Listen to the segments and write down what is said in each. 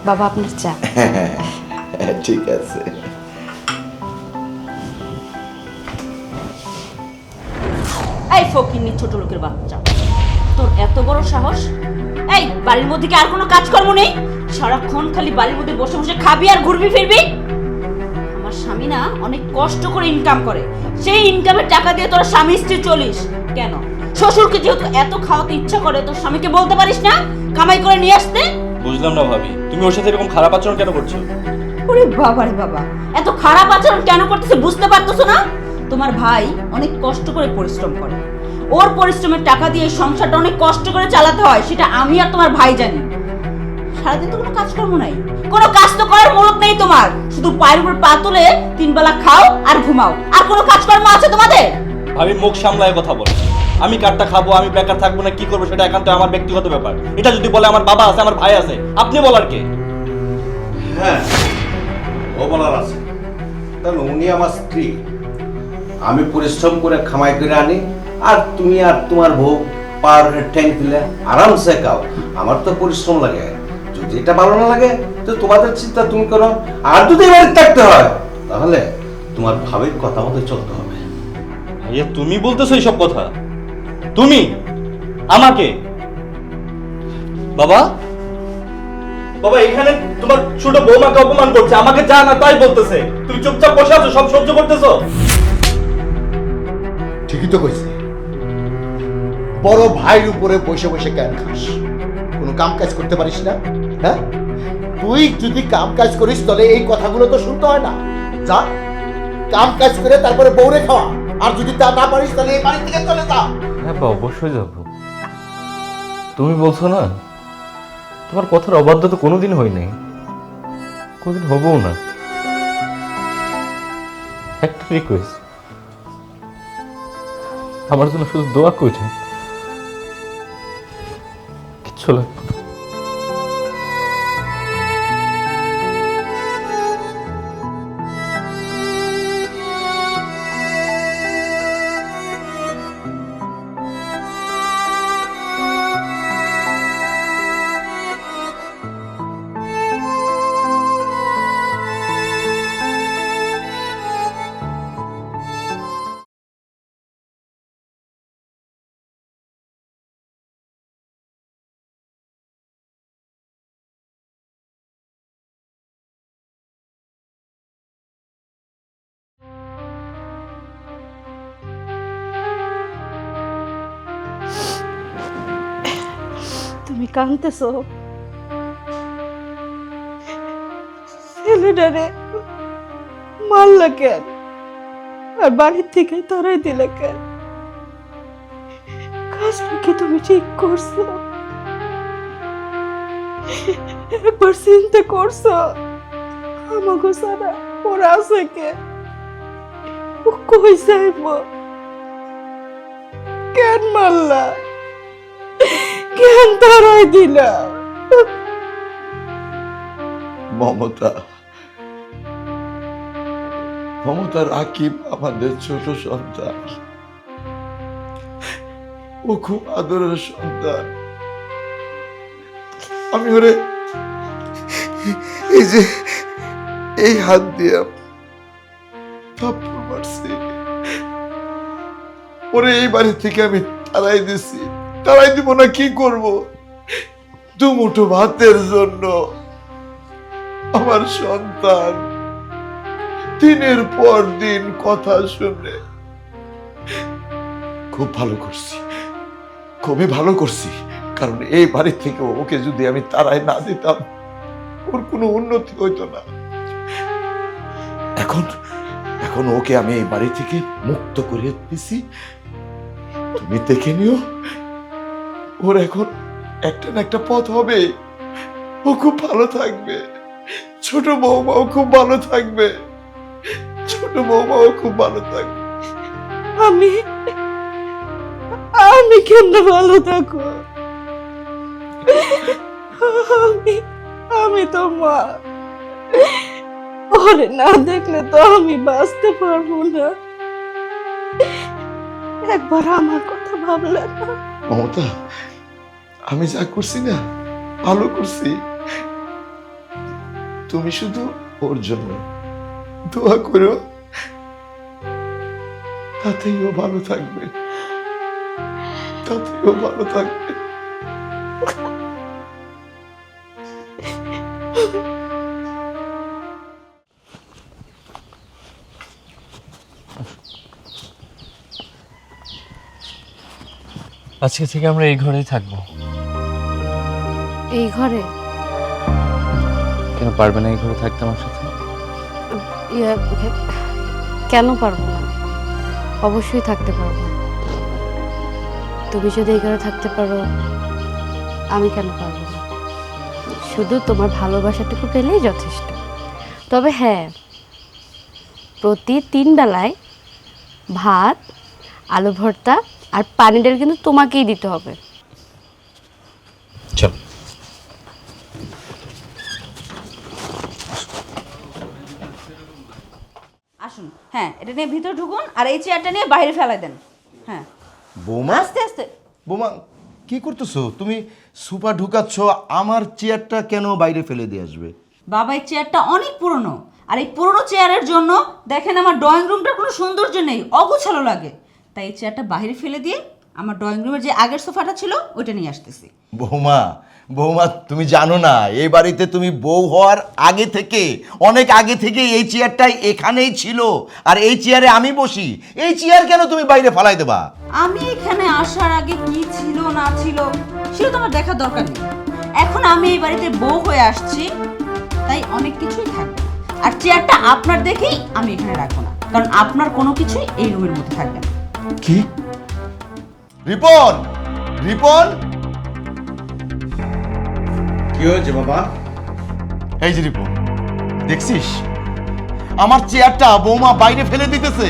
বাবা আপনার চা। ঠিক আছে। এই ফকিন্নি ছোট লোকের বাচ্চা, তোর এত বড় সাহস! এই বাড়ির মধ্যে কি আর কোনো কাজকর্ম নেই? সারাক্ষণ খালি বাড়ির মধ্যে বসে বসে খাবি আর ঘুরবি ফিরবি। আমার স্বামী না অনেক কষ্ট করে ইনকাম করে, সেই ইনকামের টাকা দিয়ে তোর স্বামী স্ত্রী চলিস কেন? শ্বশুরকে যেহেতু এত খাওয়াতে ইচ্ছা করে, তোর স্বামীকে বলতে পারিস না কামাই করে নিয়ে আসতে? বুঝলাম না ভাবি, তুমি ওর সাথে এরকম খারাপ আচরণ কেন করছো? ওরে বাবা রে বাবা, এত খারাপ আচরণ কেন করতেছে বুঝতে পারতেছো না? তোমার ভাই অনেক কষ্ট করে পরিশ্রম করে, ওর পরিশ্রমের টাকা দিয়ে এই সংসারটা অনেক কষ্ট করে চালাতে হয়, সেটা আমি আর তোমার ভাই জানি। সারাদিন তো কোনো কাজকর্ম নাই, কোনো কাজ তো করার মুরত নেই তোমার, শুধু পায়ের উপর পা তুলে 3 বেলা খাও আর ঘুমাও, আর কোনো কাজকর্ম আছে তোমাদের? ভাবি মুখ সামলায় কথা বলো। আমি কারটা খাবো, আমি বেকার থাকবো না কি করবো সেটা একান্ত আমার ব্যক্তিগত ব্যাপার। এটা যদি বলে আমার বাবা আছে, আমার ভাই আছে, আপনি বলার কে? হ্যাঁ, ও বলার আছে, কারণ উনি আমার স্ত্রী। আমি পরিশ্রম করে খামাই করে আনি, আর তুমি আর তোমার বউ পার ট্যাঙ্ক দিলে আরামসে খাও। আমার তো পরিশ্রম লাগে, যদি এটা ভালো না লাগে তো তোমাদের চিন্তা তুমি করো। আর যদি বাড়িতে থাকতে হয় তাহলে তোমার ভাবির কথা মতো চলতে হবে। ভাইয়া তুমি বলতেছো এইসব কথা? তুমি আমাকে? বাবা, বাবা এখানে তোমার ছোট বৌমাকে অপমান করছে, আমাকে যা না তাই বলতেছে, তুমি চুপচাপ বসে আছো, সব সহ্য করতেছো? ঠিকই তো কইছি, বড় ভাইয়ের উপরে বসে বসে কেন খাস? কোনো কাম কাজ করতে পারিস না? হ্যাঁ, তুই যদি কাম কাজ করিস তাহলে এই কথাগুলো তো শুনতে হয় না। যা কাম কাজ করে তারপরে বউরে খাওয়া, আর যদি তা না পারিস তাহলে এই বাড়ি থেকে চলে যা। হ্যাঁ বা অবশ্যই যাব। তুমি বলছো না, তোমার কথার অবাধ্য তো কোনোদিন হয় নাই, কোনোদিন হবও না। একটা রিকোয়েস্ট, আমার জন্য শুধু দোয়া করছে, কিচ্ছু লাগবে না। তুমি কাঁদতেছো? ছেলেটারে মারলা কেন? আর বাড়ির থেকে তারাই দিলে কেন? কাজটা কি তুমি ঠিক করছো? একবার চিন্তা করছো আমাকে সারা ওরা আছে কে? ও কই যাইব? কেন মারলা? কেন তারাই দিলা? মমতা, মমতা রাকিব আমাদের ছোট সন্তান, ও খুব আদরের সন্তান। আমি ওরে এই যে এই হাত দিয়ে থাপ্পড় মারছি, ওরে এই বাড়ি থেকে আমি তাড়াই দিছি। তাড়াই দিব না কি করব? দুমুঠো ভাতের জন্য আমার সন্তান দিনের পর দিন কথা শুনে। খুব ভালো করছি, খুবই ভালো করছি, কারণ এই বাড়ি থেকে ওকে যদি আমি তাড়াই না দিতাম ওর কোনো উন্নতি হইতো না। এখন এখন ওকে আমি এই বাড়ি থেকে মুক্ত করে দিছি। তুমি দেখে নিও, ওর এখন একটা না একটা পথ হবে, ও খুব ভালো থাকবে। ছোট বৌমাও খুব ভালো থাকবে, ছোট বৌমাও খুব ভালো থাকবে। আমি আমি কেন ভালো থাকো? আমি আমি তো মা, ওরে না দেখলে তো আমি বাঁচতে পারবো না। একবার আমার কথা ভাবলে না? মমতা, আমি যা করছি না ভালো করছি। তুমি শুধু ওর জন্য দোয়া করো, তাতেই ও ভালো থাকবে, তাতেই ও ভালো থাকবে। আজকে থেকে আমরা এই ঘরেই থাকবো। এই ঘরে? কেন পারবে না এই ঘরে থাকতে আমার সাথে? ইয়ে, কেন পারবো না? অবশ্যই থাকতে পারবো। তুমি যদি এই ঘরে থাকতে পারো, আমি কেন পারবো না? শুধু তোমার ভালোবাসাটুকু পেলেই যথেষ্ট। তবে হ্যাঁ, প্রতি 3 বেলায় ভাত, আলু ভর্তা আর পানি ডাল কিন্তু তোমাকেই দিতে হবে। চল। আসুন, হ্যাঁ, এটা নিয়ে ভিতরে ঢুকুন আর এই চেয়ারটা নিয়ে বাইরে ফেলাই দেন। হ্যাঁ, বৌমা, আস্তে আস্তে। বৌমা কি করতেছো তুমি? সুপা ঢুকাচ্ছ, আমার চেয়ারটা কেন বাইরে ফেলে দিয়ে আসবে? বাবা, এই চেয়ারটা অনেক পুরনো, আর এই পুরনো চেয়ারের জন্য দেখেন আমার ড্রয়িং রুমটার কোনো সৌন্দর্য নেই, অগোছালো লাগে। তাই এই চেয়ারটা বাইরে ফেলে দিয়ে আমার ড্রয়িং রুমের যে আগের সোফাটা ছিল ওইটা নিয়ে আসতেছি। বৌমা, বৌমা তুমি জানো না এই বাড়িতে তুমি বউ হওয়ার আগে থেকে, অনেক আগে থেকে এই চেয়ারটাই এখানেই ছিল, আর এই চেয়ারে আমি বসি। এই চেয়ার কেন তুমি বাইরে ফালাই দেবা? আমি এখানে আসার আগে কি ছিল না ছিল সেটা তো আমার দেখার দরকার নেই। এখন আমি এই বাড়িতে বউ হয়ে আসছি, তাই অনেক কিছুই থাকবে। আর চেয়ারটা আপনার দেখেই আমি এখানে রাখবো না, কারণ আপনার কোনো কিছুই এই রুমের মধ্যে থাকবে না। কি? রিপন, রিপন, কি হয়েছে বাবা? এই যে রিপন, দেখছিস আমার চেয়ারটা বৌমা বাইরে ফেলে দিতেছে।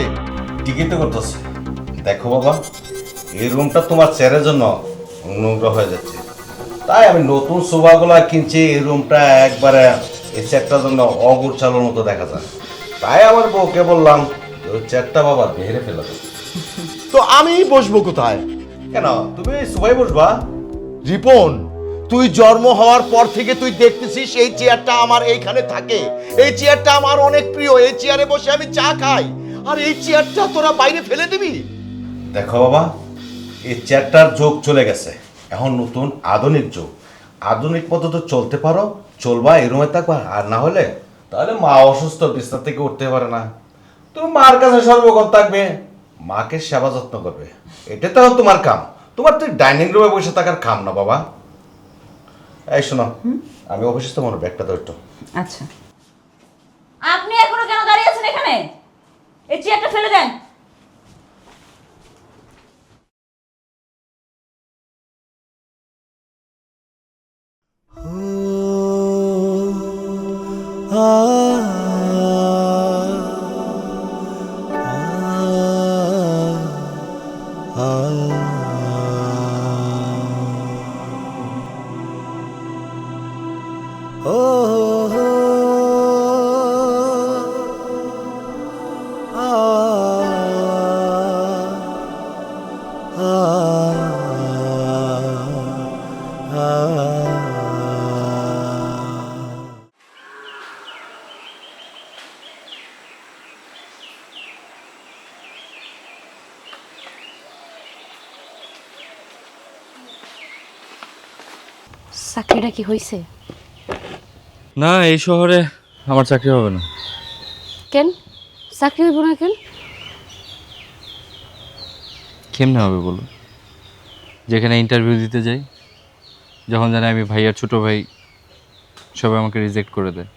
ঠিকই তো করতেছে। দেখো বাবা, এই রুমটা তোমার চেয়ারের জন্য নোংরা হয়ে যাচ্ছে, তাই আমি নতুন সোফাগুলা কিনছি। এই রুমটা একবারে এই চেয়ারটার জন্য অগোছালোর মতো দেখা যায়, তাই আমার বউকে বললাম ওই চেয়ারটা বাবা বেরে ফেলে দাও। তো আমি বসবো কোথায়? কেন, তুমি এই সোফায় বসবা? রিপন, তুই জন্ম হওয়ার পর থেকে তুই দেখতেছিস এই চেয়ারটা আমার এইখানে থাকে। এই চেয়ারটা আমার অনেক প্রিয়, এই চেয়ারে বসে আমি চা খাই, আর এই চেয়ারটা তোরা বাইরে ফেলে দিবি? দেখো বাবা, এই চেয়ারটার যুগ চলে গেছে, এখন নতুন আধুনিক যুগ। আধুনিক পদ্ধতি চলতে পারো, চলবা, এই রুমে থাকবা। আর না হলে তাহলে মা অসুস্থ, বিছনা থেকে উঠতে পারে না, তুমি মার কাছে সর্বক্ষণ থাকবে, মাকে সেবা যত্ন করবে। এটা তো তোমার কাম। তোমার তো ডাইনিং রুমে বসে থাকার কাম না বাবা। এই শোনো, আমি অফিসে তোমার ব্যাগটা তো একটু। আচ্ছা, আপনি এখনো কেন দাঁড়িয়ে আছেন এখানে? এই চেয়ারটা ফেলে দেন। চাকরিটা কি হয়েছে? না, এই শহরে আমার চাকরি হবে না। কেন চাকরি হইব না কেন? কেমনে হবে বলো? যেখানে ইন্টারভিউ দিতে যাই, যখন জানি আমি ভাইয়ার ছোট ভাই, সবাই আমাকে রিজেক্ট করে দেয়।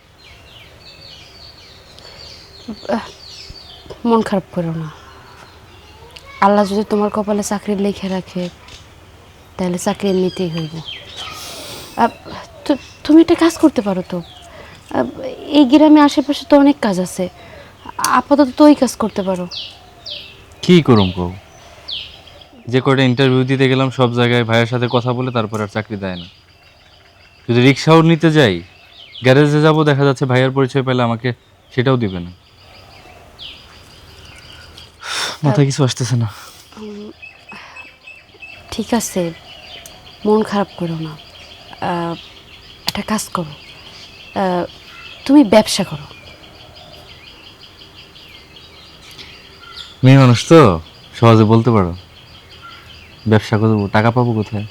মন খারাপ করো না। আল্লাহ যদি তোমার কপালে চাকরি লিখে রাখে, তাহলে চাকরি এমনিতেই হইব। তুমি একটা কাজ করতে পারো তো। এই গ্রামে আশেপাশে তো অনেক কাজ আছে, আপাতত তো ওই কাজ করতে পারো। কি করুম কও? যে কয়টা ইন্টারভিউ দিতে গেলাম সব জায়গায় ভাইয়ের সাথে কথা বলে তারপর আর চাকরি দেয় না। যদি রিক্সাও নিতে যাই, গ্যারেজে যাব, দেখা যাচ্ছে ভাইয়ার পরিচয় পেলে আমাকে সেটাও দিবে না। মাথায় কিছু আসতেছে না। ঠিক আছে, মন খারাপ করো না। একটা কাজ করো, তুমি ব্যবসা করো। মেয়ে মানুষ তো সহজে বলতে পারো, ব্যবসা করবো, টাকা পাবো কোথায়?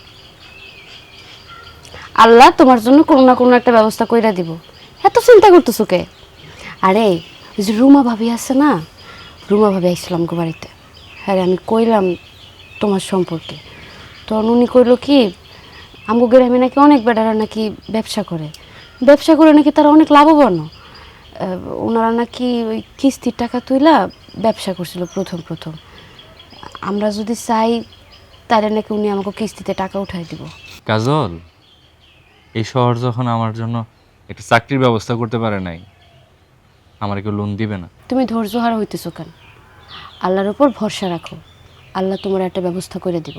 আল্লাহ তোমার জন্য কোনো না কোনো একটা ব্যবস্থা কইরা দিব, এত চিন্তা করতেছো কে? আরে ওই যে রুমা ভাবি আছে না, রুমা ভাবি আইছিলাম গো বাড়িতে। হ্যাঁ আমি কইলাম তোমার সম্পর্কে, তখন উনি কইলো কি আমগো গ্রামে নাকি অনেক বেটারা নাকি ব্যবসা করে নাকি তারা অনেক লাভবান। ওনারা নাকি ওই কিস্তির টাকা তুইলা ব্যবসা করছিল প্রথম। আমরা যদি চাই তাহলে নাকি উনি আমাকে কিস্তিতে টাকা উঠাই দিব। কাজল, এই শহর যখন আমার জন্য একটা চাকরির ব্যবস্থা করতে পারে নাই, আমার কেউ লোন দিবে না। তুমি ধৈর্য হারা হইতেছো কেন? আল্লাহর উপর ভরসা রাখো, আল্লাহ তোমার একটা ব্যবস্থা করে দিব।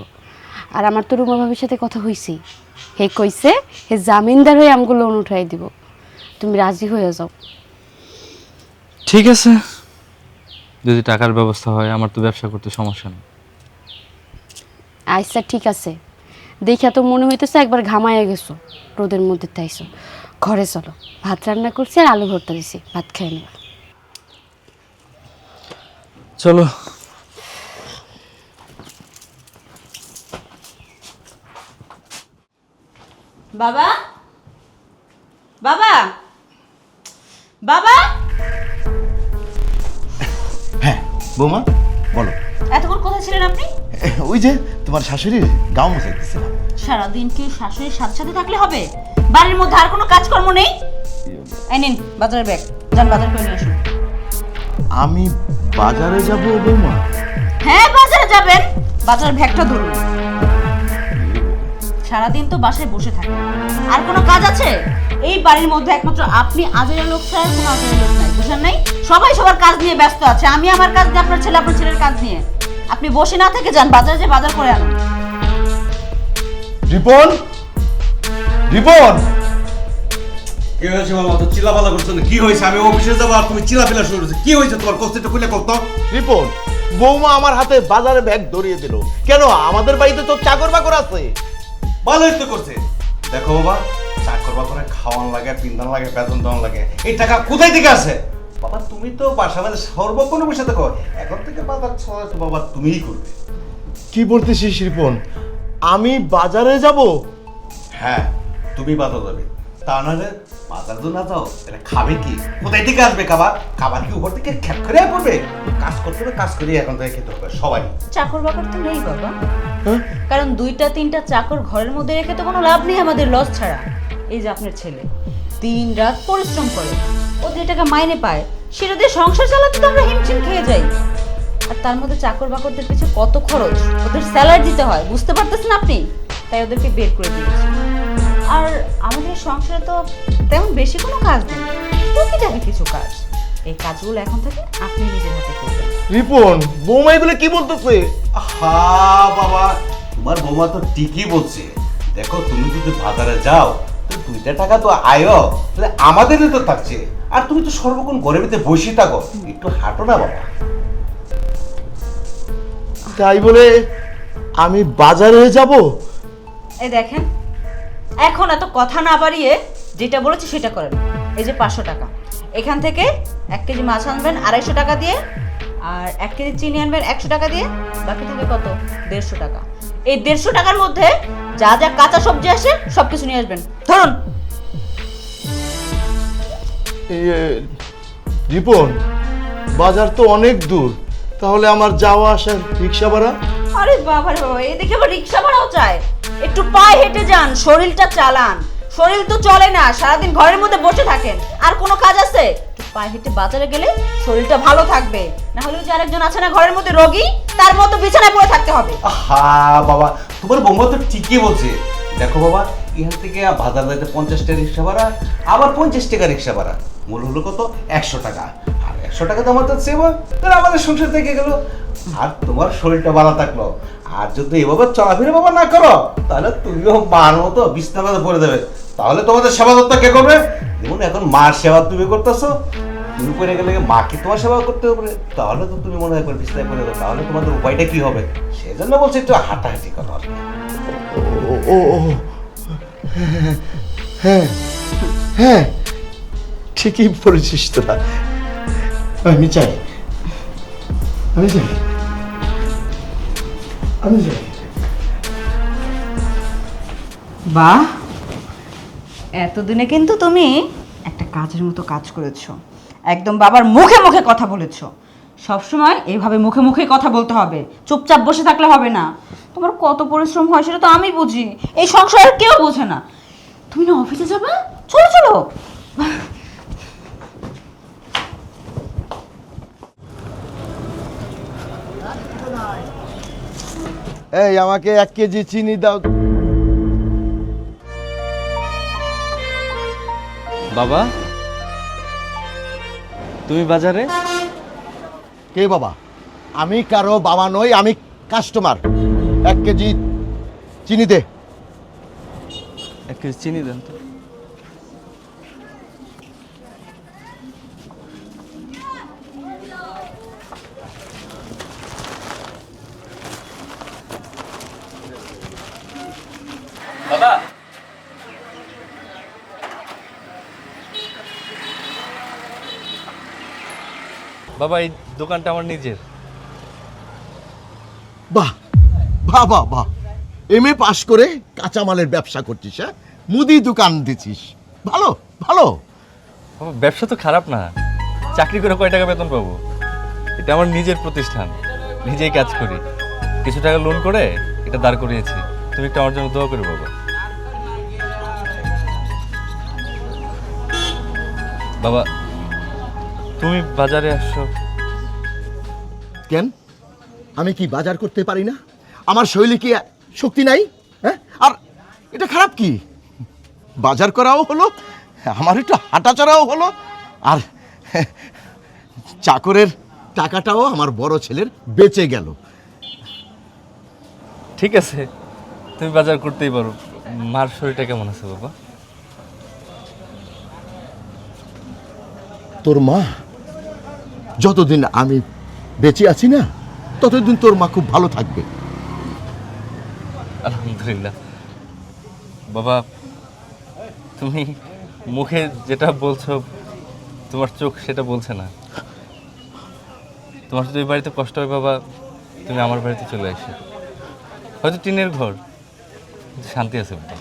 আর আমার তো রুমা ভাবির সাথে কথা হইছি, হে কইছে হে জামিনদার হয়ে আমগুলো লোন উঠাই দিব, তুমি রাজি হয়ে যাও। ঠিক আছে, যদি টাকার ব্যবস্থা হয়, আমার তো ব্যবসা করতে সমস্যা নেই। আচ্ছা ঠিক আছে, দেখা তো মনে হইতেছে একবার ঘামাইয়া গেছো রোদের মধ্যে, তাইছো ঘরে চলো, ভাত রান্না করছি আর আলু ভর্তা দিছি, ভাত খেয়ে নেবা। চলো। বাবা, বাবা, বাবা, হ্যাঁ বৌমা বলো। এতক্ষণ কোথায় ছিলেন আপনি? ওই যে তোমার শাশুড়ির গাও মোছাইতেছিলাম। সারাদিন কি শাশুড়ির সাথে সাথে থাকলে হবে? বাড়ির মধ্যে আর কোনো কাজকর্ম নেই? এই নিন বাজারের ব্যাগ, যান বাজার করে নিয়ে আসুন। আমি বাজারে যাব বৌমা? হ্যাঁ বাজারে যাবেন, বাজারের ব্যাগটা ধরুন। সারাদিন তো বাসায় বসে থাকে, আর কোনো কাজ আছে? এই বাড়ির মধ্যে একমাত্র আপনি আজের লোক ছাড়া কোনো আজের লোক নাই, বুঝলেন নাই? সবাই সবার কাজ নিয়ে ব্যস্ত আছে, আমি আমার কাজ নিয়ে, আপনার ছেলে আপনার ছেলের কাজ নিয়ে। আপনি বসে না থেকে যান বাজারে, যে বাজার করে আনুন। রিপন, রিপন, কি হয়েছে বাবা? তো চিল্লাপালা করছো না? কি হয়েছে? আমি অফিসে যাবো আর তুমি চিল্লাপিলা শুরু করছো, কি হয়েছে তোমার? কষ্ট খুলে করতো। রিপন, বৌমা আমার হাতে বাজারে ব্যাগ ধরিয়ে দিল। কেন? আমাদের বাড়িতে তো চাকর বাকর আছে। ভালোই তো করছে। দেখো বাবা, চাকর বাকরে খাওয়ান লাগে, পিন্ধান লাগে, বেতন দেওয়ান লাগে, এই টাকা কোথায় থেকে আসে? বাবা তুমি তো বাসা বাড়ি সর্বক্ষণ বসে থাকো, এখন থেকে বাজার ছড়া তো বাবা তুমিই করবে। কি বলতেছিস রিপন? আমি বাজারে যাব? হ্যাঁ তুমি বাজার যাবে, তা নাহলে বাজার তো না যাও এটা খাবে কি? কোথায় থেকে আসবে খাবার? খাবার কি উপর থেকে খেপ করে পড়বে? কাজ করতে হবে, কাজ করে এখন থেকে খেতে হবে সবাই। চাকর বাকর তো নেই বাবা, হ্যাঁ? কারণ 2-3টা চাকর ঘরের মধ্যে রেখে তো কোনো লাভ নেই আমাদের, লস ছাড়া। এই যে আপনার ছেলে দিন রাত পরিশ্রম করে, ও যে টাকা মাইনে পায় সেটা দিয়ে সংসার চালাতে তো আমরা হিমশিম খেয়ে যাই। আর তার মধ্যে চাকর বাকরদের পিছু কত খরচ, ওদের স্যালারি দিতে হয়, বুঝতে পারতেছেন আপনি? তাই ওদেরকে বের করে দিয়েছি। আর আমাদের সংসারে তো তেমন বেশি কোনো কাজ নেই, টুকিটাকি কিছু কাজ। এই কাজগুলো এখন থেকে আপনি নিজের হাতে করবেন। রিপন, বৌমা এগুলো কি বলতেছে? হা বাবা, তোমার বৌমা তো ঠিকই বলছে। দেখো তুমি যদি বাজারে যাও তো 2টা টাকা তো আয়ো, তাহলে আমাদেরই তো থাকছে। আর তুমি তো সর্বক্ষণ ঘরের ভিতরে বসে থাকো, একটু হাঁটো না বাবা। তাই বলে আমি বাজারে যাব? এই দেখেন, এখন এত কথা না বাড়িয়ে যেটা বলেছি সেটা করেন। এই যে 500 টাকা, এখান থেকে 1 কেজি মাছ আনবেন 250 টাকা দিয়ে, আর 1 কেজি চিনি আনবেন 100 টাকা দিয়ে, বাকি থাকে কত? 150 টাকা। এই 150 টাকার মধ্যে যা যা কাঁচা সবজি আসে সব কিছু নিয়ে আসবেন। ধরুন। রিপন, বাজার তো অনেক দূর, তাহলে আমার যাওয়া আসার রিক্সা ভাড়া? আরে বাবা রে বাবা, এদিকে আবার রিক্সা ভাড়াও চায়? একটু পায়ে হেঁটে যান, শরীরটা চালান। শরীর তো চলে না, সারাদিন ঘরের মধ্যে বসে থাকেন, আর কোনো কাজ আছে? একটু পায়ে হেঁটে বাজারে গেলে শরীরটা ভালো থাকবে, না হলে যে আরেকজন আছে না ঘরের মধ্যে রোগী, তার মতো বিছানায় পড়ে থাকতে হবে। হা বাবা, তোমার বৌমা তো ঠিকই বলছে। দেখো বাবা, এখান থেকে বাজার যাইতে 50 টাকা রিক্সা ভাড়া, আবার 50 টাকা রিক্সা ভাড়া, মূল হলো কত? 100 টাকা। আর 100 টাকা তো আমার তো সেবা, তাহলে আমাদের সংসার থেকে গেল। আর তোমার শরীরটা ভালো থাকলো। আর যদি এভাবে চলাফেরা বাবা না করো, তাহলে তুমিও মার মতো বিছানাতে পড়ে দেবে। তাহলে তোমাদের সেবা যত্ন কে করবে? যেমন এখন মার সেবা তুমি করতেছো, তুমি পড়ে গেলে মা কি তোমার সেবা করতে হবে? তাহলে তো তুমি মনে হয় বিছানায় পড়ে দেবে, তাহলে তোমাদের উপায়টা কি হবে? সেজন্য বলছি একটু হাঁটাহাঁটি করো আর কি। ও ও, হ্যাঁ হ্যাঁ, ঠিকই পড়েছিস তোরা। আমি চাই, আমি চাই, আমি চাই। বাহ, এতদিনে কিন্তু তুমি একটা কাজের মতো কাজ করেছো, একদম বাবার মুখে মুখে কথা বলেছো। সবসময় এইভাবে মুখে মুখে কথা বলতে হবে, চুপচাপ বসে থাকলে হবে না। তোমার কত পরিশ্রম হয় সেটা তো আমি বুঝি, এই সংসারের কেউ বোঝে না। তুমি না অফিসে যাবে, চলো চলো। এই আমাকে 1 কেজি চিনি দাও। বাবা, তুমি বাজারে? কে বাবা? আমি কারো বাবা নই, আমি কাস্টমার। 1 কেজি চিনি দে। 1 কেজি চিনি দেন তো। বাবা, বাবা এই দোকানটা আমার নিজের। বাহ বাহ বাহ বাহ, এমএ পাশ করে কাঁচামালের ব্যবসা করছিস, হ্যাঁ? মুদি দোকান দিছিস, ভালো ভালো। বাবা ব্যবসা তো খারাপ না, চাকরি করে কয় টাকা বেতন পাবো? এটা আমার নিজের প্রতিষ্ঠান, নিজেই কাজ করি। কিছু টাকা লোন করে এটা দাঁড় করিয়েছি। তুমি একটু আমার জন্য দোয়া করো বাবা। বাবা, তুমি বাজারে আসছো কেন? আমি কি বাজার করতে পারি না? আমার শৈলী কি শক্তি নাই? হ্যাঁ, আর এটা খারাপ কি? বাজার করাও হলো, আমার একটু হাঁটাচড়াও হলো, আর চাকরের টাকাটাও আমার বড় ছেলের বেঁচে গেল। ঠিক আছে, তুমি বাজার করতেই পারো। মার শরীরটা কেমন আছে বাবা? তোর মা যতদিন আমি বেঁচে আছি না, ততদিন তোর মা খুব ভালো থাকবে। আলহামদুলিল্লাহ। বাবা, তুমি মুখে যেটা বলছো তোমার চোখ সেটা বলছে না। তোমার যদি ওই বাড়িতে কষ্ট হয় বাবা, তুমি আমার বাড়িতে চলে আসো। হয়তো টিনের ঘর, কিন্তু শান্তি আছে বাবা।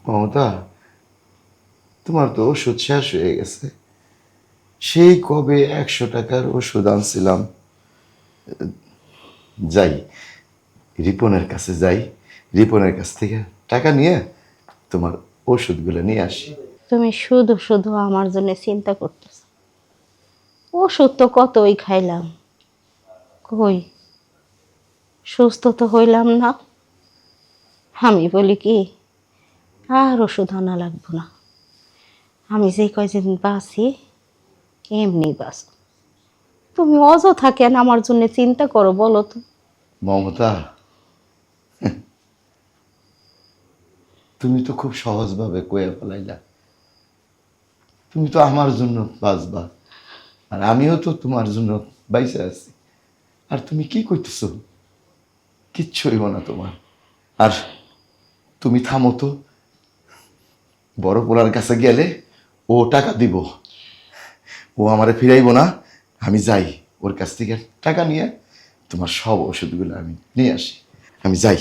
মমতা, তোমার তো ওষুধ শেষ হয়ে গেছে। সেই কবে 100 টাকার ওষুধ আনছিলাম। যাই, রিপনের কাছে যাই, রিপনের কাছ থেকে টাকা নিয়ে তোমার ওষুধগুলো নিয়ে আসি। তুমি শুধু শুধু আমার জন্য চিন্তা করতেছ। ওষুধ তো কতই খাইলাম, কই সুস্থ তো হইলাম না। আমি বলি কি, আর ওষুধ আনা লাগবো না, আমি যে কয়দিন বাঁচি এমনি বাঁচ। তুমি অযথা কেন আমার জন্য চিন্তা করো বলো তো? মমতা, তুমি তো খুব সহজভাবে কয়ে ফেলাইলা। তুমি তো আমার জন্য বাঁচবা, আর আমিও তো তোমার জন্য বাইসে আছি। আর তুমি কি করতেছো? কিচ্ছু হইব না তোমার। আর তুমি থামো তো, বড় পোলার কাছে গেলে ও টাকা দিব, ও আমারে ফিরাইব না। আমি যাই ওর কাছ থেকে টাকা নিয়ে তোমার সব ওষুধগুলো আমি নিয়ে আসি। আমি যাই।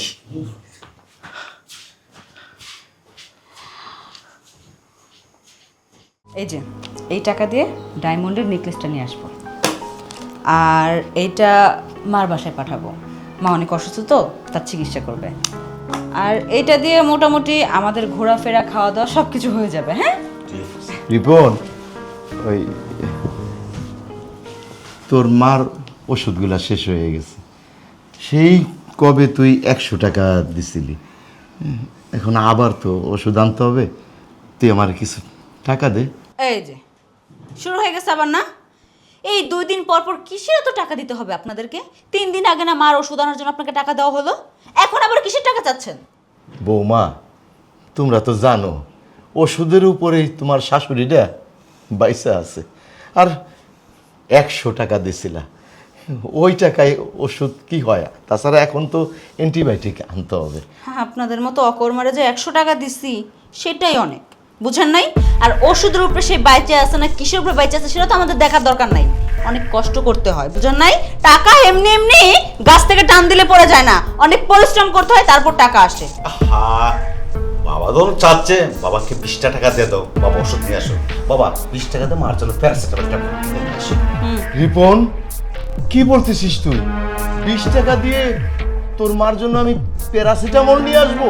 এই যে এই টাকা দিয়ে ডায়মন্ডের নেকলেসটা নিয়ে আসবো, আর এইটা মার বাসায় পাঠাবো। মা অনেক অসুস্থ তো, তার চিকিৎসা করবে। আর এইটা দিয়ে মোটামুটি আমাদের ঘোরাফেরা, খাওয়া দাওয়া সব কিছু হয়ে যাবে। হ্যাঁ রিপন, ওই তোর মার ওষুধগুলা শেষ হয়ে গেছে। সেই কবে তুই 100 টাকা দিছিলি, এখন আবার তো ওষুধ আনতে হবে। তুই আমার কিছু টাকা দে। এই যে শুরু হয়ে গেছে আবার না? এই 2 দিন পর পর কিসের এত টাকা দিতে হবে আপনাদেরকে? 3 দিন আগে না মার ওষুধ আনার জন্য আপনাকে টাকা দেওয়া হলো, এখন আবার কিসের টাকা চাচ্ছেন? বৌমা, তোমরা তো জানো ওষুধের উপরেই তোমার শাশুড়িটা বাইসা আছে। আর 100 টাকা দিছিলা, ওই টাকায় ওষুধ কি হয়? তাছাড়া এখন তো অ্যান্টিবায়োটিক আনতে হবে। হ্যাঁ, আপনাদের মতো অকর্মারে যে 100 টাকা দিছি সেটাই অনেক, বুঝেন নাই? আর ওষুধের উপরে সে বাইচে আছে না কিসের উপরে বাইচে আছে সেটা তো আমাদের দেখার দরকার নাই। অনেক কষ্ট করতে হয়, বুঝেন নাই? টাকা এমনি এমনি গাছ থেকে টান দিলে পড়ে যায় না, অনেক পরিশ্রম করতে হয়, তারপর টাকা আসে। হ্যাঁ, বাবা ধরুন চাচ্ছে বাবাকে 20টা টাকা দিয়ে দাও, বাবা ওষুধ নিয়ে আসো। বাবা 20 টাকা দিয়ে মার জন্য প্যারাসিটামল ট্যাবলেট কিনে নিয়ে আসো। রিপন, কি বলতেছিস তুই? 20 টাকা দিয়ে তোর মার জন্য আমি প্যারাসিটামল নিয়ে আসবো?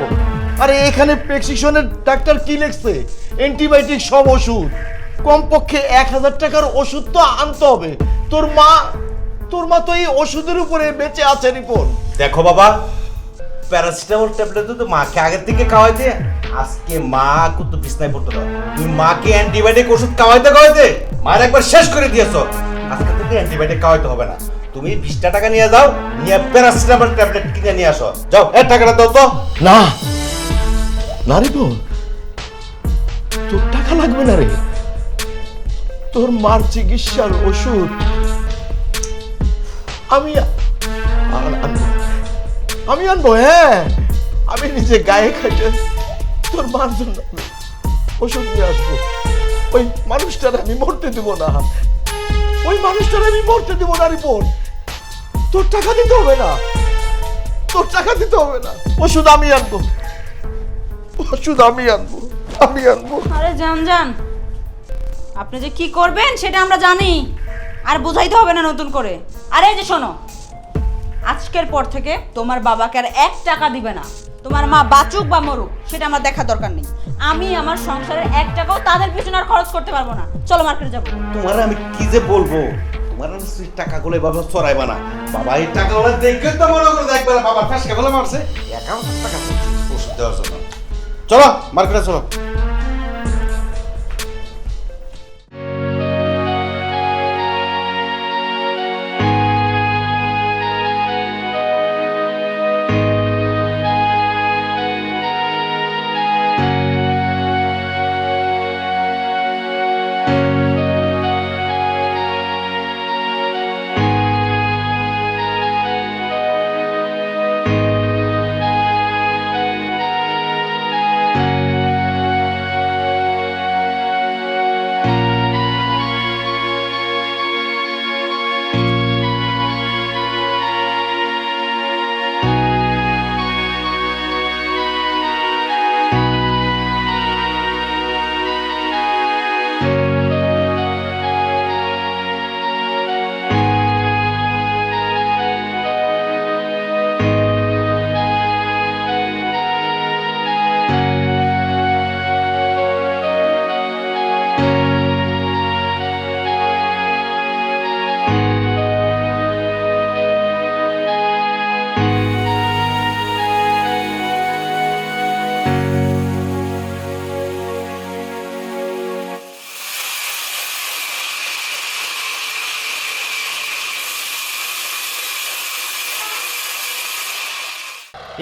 আরে এখানে প্রেসক্রিপশনের ডাক্তার কি লিখছে? অ্যান্টিবায়োটিক সব ওষুধ। কমপক্ষে 1000 টাকার ওষুধ তো আনতে হবে। তোর মা তো এই ওষুধের উপরে বেঁচে আছে রিপন। দেখো বাবা, প্যারাসিটামল ট্যাবলেট তো মাকে আগের থেকে খাওয়াইতে, আজকে মা কিন্তু বিছনায় পড়তে দাও। তুমি মাকে অ্যান্টিবায়োটিক ওষুধ খাওয়াইতে মায়ের একবার শেষ করে দিয়েছো। আজকে থেকে অ্যান্টিবায়োটিক খাওয়াইতে হবে না। তুমি 20টা টাকা নিয়ে যাও, নিয়ে প্যারাসিটামল ট্যাবলেট কিনে নিয়ে আসো। যাও, টাকাটা দাও তো। না না রিপন, তোর টাকা লাগবে না রে। তোর মার চিকিৎসার ওষুধ আমি আনবো। হ্যাঁ, আমি নিজে গায়ে খাইতে তোর মার জন্য ওষুধ নিয়ে আসবো। ওই মানুষটার আমি মরতে দেব না, ওই মানুষটার আমি মরতে দেব না রিপন। তোর টাকা দিতে হবে না, তোর টাকা দিতে হবে না। ওষুধ আমি আনবো, ওষুধ আমি আনবো। আরে যান, আপনি যে কি করবেন সেটা আমরা জানি, আর বুঝাইতে হবে না নতুন করে। আরে এই যে শোনো, আজকের পর থেকে তোমার বাবাকে আর 1 টাকা দিবে না। তোমার মা বাঁচুক বা মরুক সেটা আমার দেখার দরকার নেই। আমি আমার সংসারের 1 টাকাও তাদের পিছনে আর খরচ করতে পারবো না। চলো মার্কেটে যাবো। তোমার আমি কি যে বলবো, তোমার টাকাগুলো এভাবে চড়াইবা না। বাবা এই টাকাগুলো দেখে তো মনে করে দেখবে না বাবা ফেসকে ফেলে মারছে 51 টাকা ওষুধ দেওয়ার জন্য। চলো মার্কেটে চলো।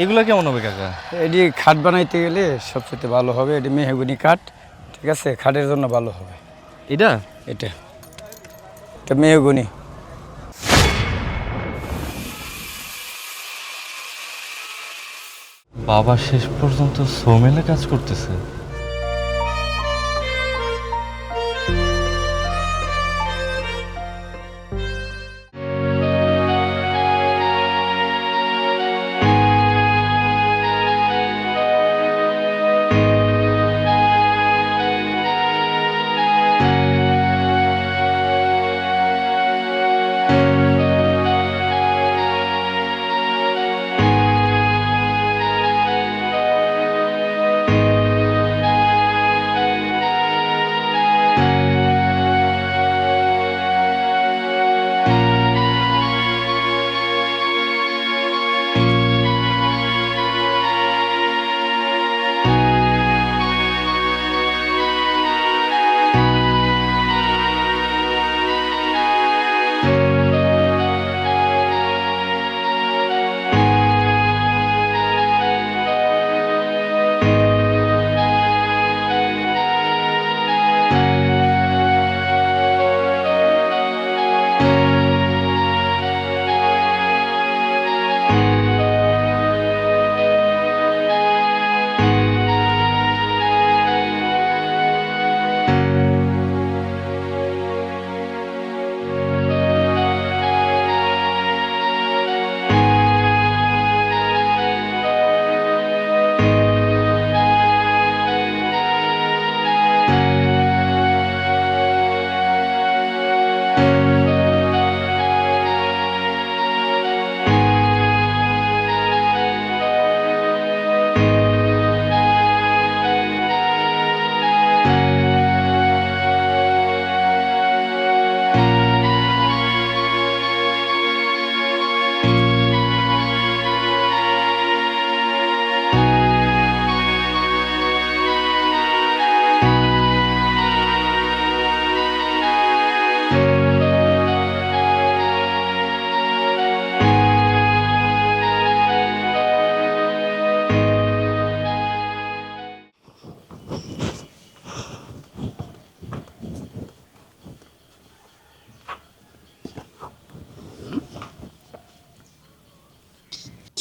এগুলা কেমন হবে কাকা? এটি খাট বানাইতে গেলে সবচেয়ে ভালো হবে, এটি মেহগুনি কাঠ, ঠিক আছে? খাটের জন্য ভালো হবে এটা এটা এটা মেহগুনি। বাবা শেষ পর্যন্ত সোমেলে কাজ করতেছে।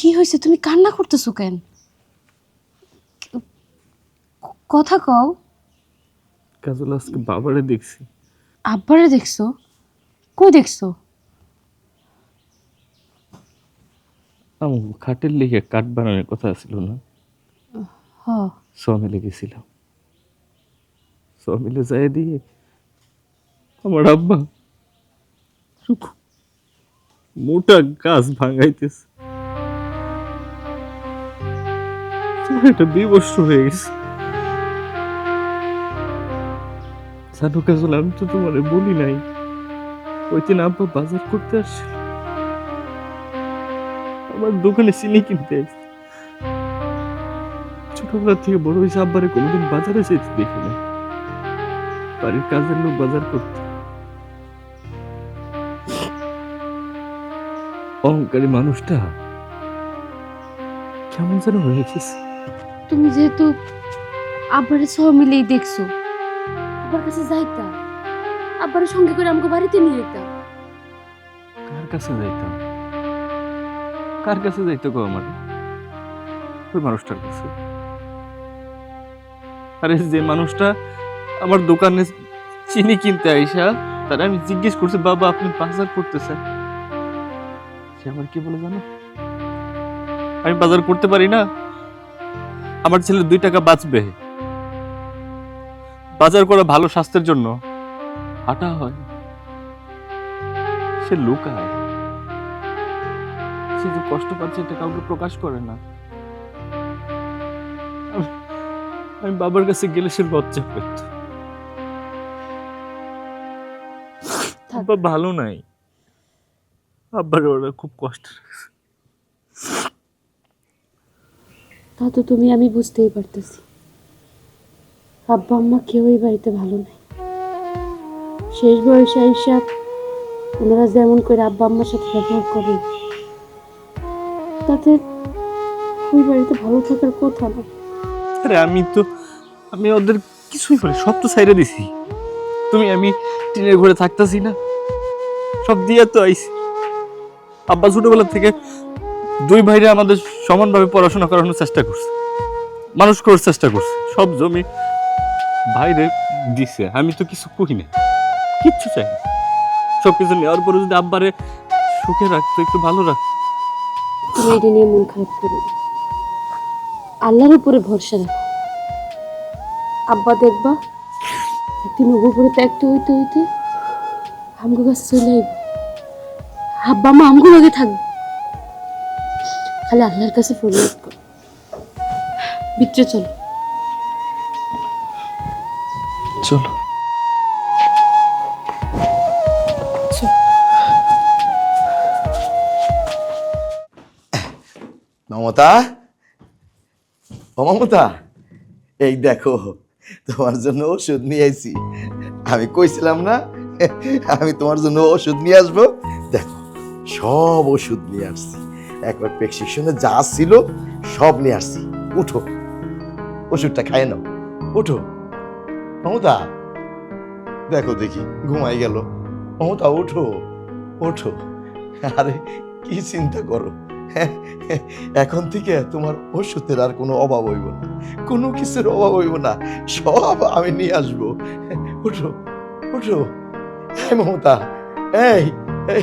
কি হয়েছে? তুমি কান্না করতেছো কেন? কথা কও। কাজল আজকে বাবারে দেখছি। আব্বারে দেখছো? কই দেখছো? আমার খাটের লেগে কাঠ বানানোর কথা ছিল না? হ। সমিলে গেছিলাম, সমিলে যাই দিয়ে আমার আব্বা মোটা গাছ ভাঙাইতেছে। এটা বিবশ হয়ে গেছে। জানো কাজল, আমি তো তোমার বলি নাই, ওই দিন আব্বা বাজার করতে আসছিল, আমার দোকানে চিনি কিনতে আসছে। ছোটবেলা থেকে বড় হয়েছে, আব্বারে কোনোদিন বাজারে যেতে দেখি না। বাড়ির কাজের লোক বাজার করতে। অহংকারী মানুষটা কেমন যেন হয়ে গেছে। তুমি যেহেতু আব্বারে সব মিলেই দেখছো, আব্বার কাছে যাইতা, আব্বারে সঙ্গে করে আমাকে বাড়িতে নিয়ে যেতাম। কার কাছে যাইতাম? কার কাছে যাইতো গো আমার? ওই মানুষটার কাছে। আরে যে মানুষটা আমার দোকানে চিনি কিনতে আইসা তারা আমি জিজ্ঞেস করছি, বাবা আপনি বাজার করতেছেন? সে আমার কি বলে জানো? আমি বাজার করতে পারি না, আমার ছেলে 2 টাকা বাঁচবে। বাজার করা ভালো স্বাস্থ্যের জন্য, হাঁটা হয়। সে লুকায়, সে যে কষ্ট পাচ্ছে এটা কাউকে প্রকাশ করে না। আমি বাবার কাছে গেলে সে লজ্জা পেত। আব্বা ভালো নাই, আব্বার ওরা খুব কষ্ট রাখছে। তা তো আমি বুঝতেই পারতেছি, আব্বা আম্মা কেউই বাড়িতে ভালো নাই। শেষ বয়সে হিসাব ওনারা যেমন করে আব্বা আম্মার সাথে ব্যবহার করে, তাতে ওই বাড়িতে ভালো থাকার কথা না। আরে আমি ওদের কিছুই করি, সব তো ছাইড়া দিছি। আমি টিনের ঘরে থাকতাছি না, সব দিয়ে তো আইছি। আব্বা ছোটবেলা থেকে দুই ভাইরে আমাদের সমানভাবে পড়াশোনা করানোর চেষ্টা করছে, মানুষ করার চেষ্টা করছে, সব জমি ভাইরে দিছে। আমি তো কিছু করি না, কিচ্ছু চাই না। সবকিছু নেওয়ার পরে যদি আব্বারে সুখে রাখতো, একটু ভালো রাখতো। তুমি এটা নিয়ে মন খারাপ করো না। আল্লাহর উপরে ভরসা রাখো। আব্বা দেখবা একদিন উপরে ত্যাগতে হইতে হইতে আমগো কাছে চলে আইব। আব্বা মা আমগো লগে থাকবে। খালি আল্লাহর কাছে ফরিয়াদ করো। ভিতরে চলো। চলো। মমতা, ও মমতা, এই দেখো তোমার জন্য ওষুধ নিয়ে আইছি। আমি কইছিলাম না আমি তোমার জন্য ওষুধ নিয়ে আসবো। দেখো সব ওষুধ নিয়ে আসছি, একবার প্রেসক্রিপশনে যা ছিল সব নিয়ে আসছি। উঠো, ওষুধটা খায় নাও, উঠো। মমতা দেখো দেখি ঘুমাই গেল। মমতা উঠো, ওঠো। আরে কি চিন্তা করো, এখন থেকে তোমার ওষুধের আর কোনো অভাব হইব না, কোনো কিছুর অভাব হইব না, সব আমি নিয়ে আসবো। উঠো, উঠো। এই মমতা, এই এই,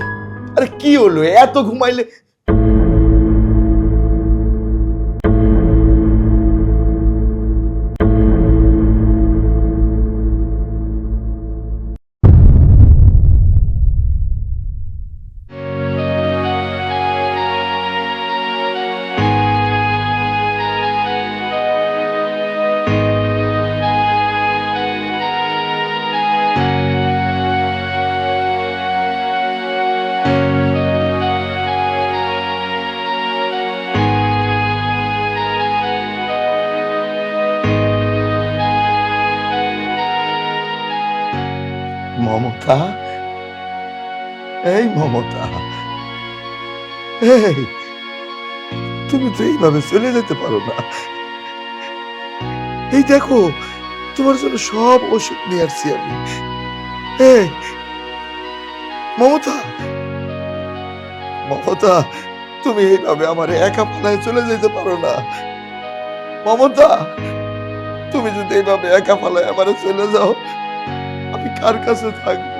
আরে কি হলো এত ঘুমাইলে? মমতা, এই মমতা, এই তুমি তো এইভাবে চলে যেতে পারো না। এই দেখো তোমার জন্য সব ওষুধ নিয়ে আসছি আমি। এই মমতা, মমতা, তুমি এইভাবে আমার একা ফালায় চলে যেতে পারো না। মমতা, তুমি যদি এইভাবে একা ফালায় আমার চলে যাও, আমি কার কাছে থাকবো?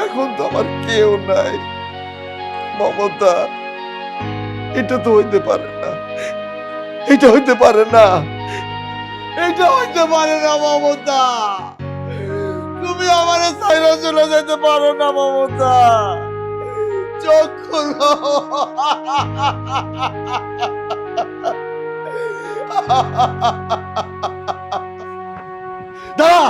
এখন তো আমার কেউ নাই। মমতা, এটা তো হইতে পারে না, এটা হইতে পারে না, এটা হইতে পারে না। মমতা, তুমি আমার ছাইরা চলে যেতে পারো না। মমতা, চোখ খুলো। দাঁড়া,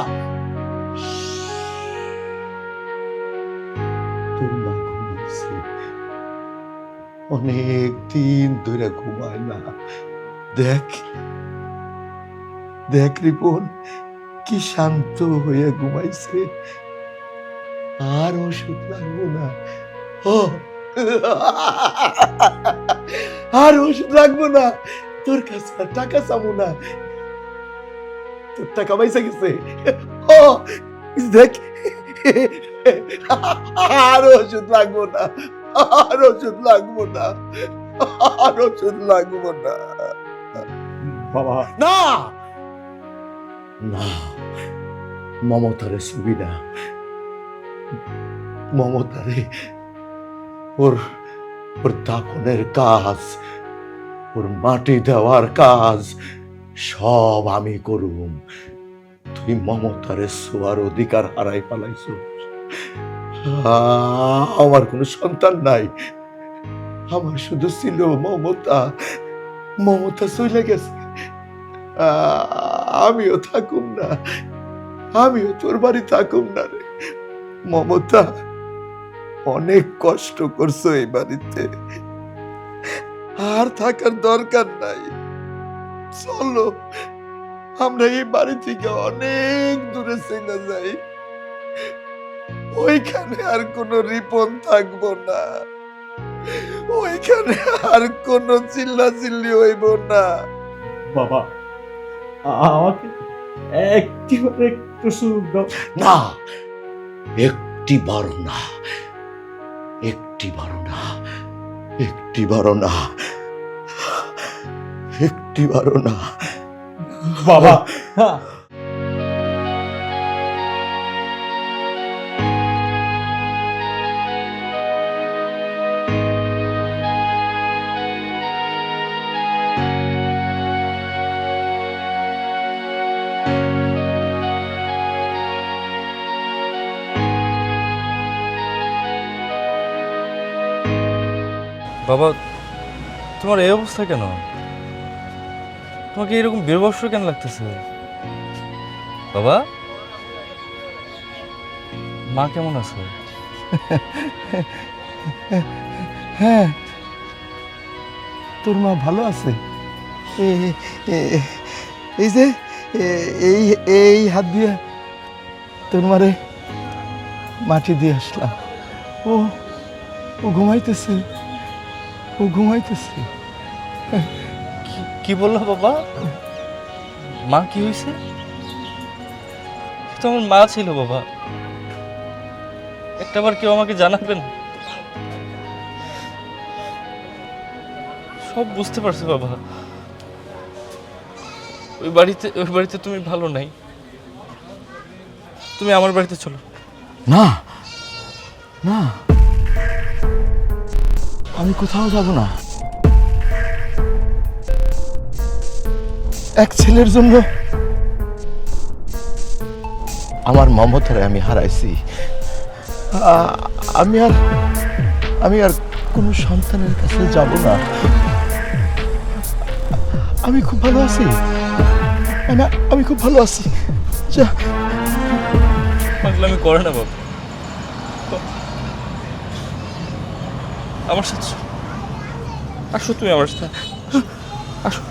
অনেক দিন ধরে ঘুমায় না। দেখ দেখ রিপন কি শান্ত হয়ে ঘুমাইছে। আর ওষুধ লাগবো না, ও আর ওষুধ লাগবো না। তোর কাছে আর টাকা চাবো না, তোর টাকা পয়সা গেছে। ও দেখ, আর ওষুধ লাগবো না, আর ওষুধ লাগবো না, আর ওষুধ লাগবো না। বাবা না, না, মমতারে ছবি না। মমতারে ওর ওর দাফনের কাজ, ওর মাটি দেওয়ার কাজ সব আমি করুম। তুই মমতারে ছোঁয়ার অধিকার হারাই ফেলাইছ। আমার কোনো সন্তান নাই, আমার শুধু ছিল মমতা। মমতা চলে গেছে, আমিও থাকুম না, আমিও তোর বাড়ি থাকুম না রে। মমতা, অনেক কষ্ট করছো এই বাড়িতে, আর থাকার দরকার নাই। চলো আমরা এই বাড়ি থেকে অনেক দূরে চলে যাই, ওইখানে আর কোনো রিপন থাকবো না। ওইখানে আর কোনো চিল্লাচিল্লি হইব না। বাবা আমাকে একটু সুযোগ দাও। না, একটিবারও না, একটিবারও না, একটিবারও না, একটিবারও না। বাবা বাবা, তোমার এই অবস্থা কেন? তোমাকে এরকম বেরবস্ত্র কেন লাগতেছে? বাবা, মা কেমন আছে? হ্যাঁ, তোর মা ভালো আছে। এই যে এই এই হাত দিয়ে তোর মারে মাটি দিয়ে আসলাম। ও ও ঘুমাইতেছে, ও ঘুমাইতেছে। কি বললো বাবা? মা কি হয়েছে? তো আমার মা ছিল বাবা, একটাবার কেউ আমাকে জানাবেন? সব বুঝতে পারছি বাবা, ওই বাড়িতে তুমি ভালো নাই। তুমি আমার বাড়িতে চলো। না না, আমি কোথাও যাব না। এক ছেলের জন্য আমার মমতারে আমি হারাইছি। আমি আর কোনো সন্তানের কাছে যাব না। আমি খুব ভালো আছি, আমি খুব ভালো আছি। যা, পাগলামি করে না বাবা, আমার সাথে আসো। তুমি আমার সাথে আসো।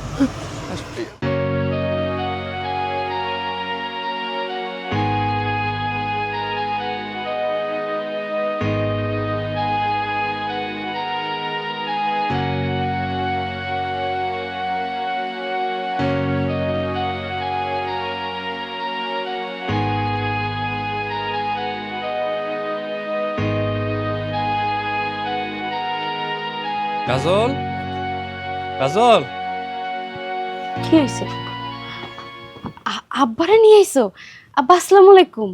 কাজল, কাজল, কি হয়েছে? আব্বারে নিয়ে আইছো? আব্বা আসসালামু আলাইকুম।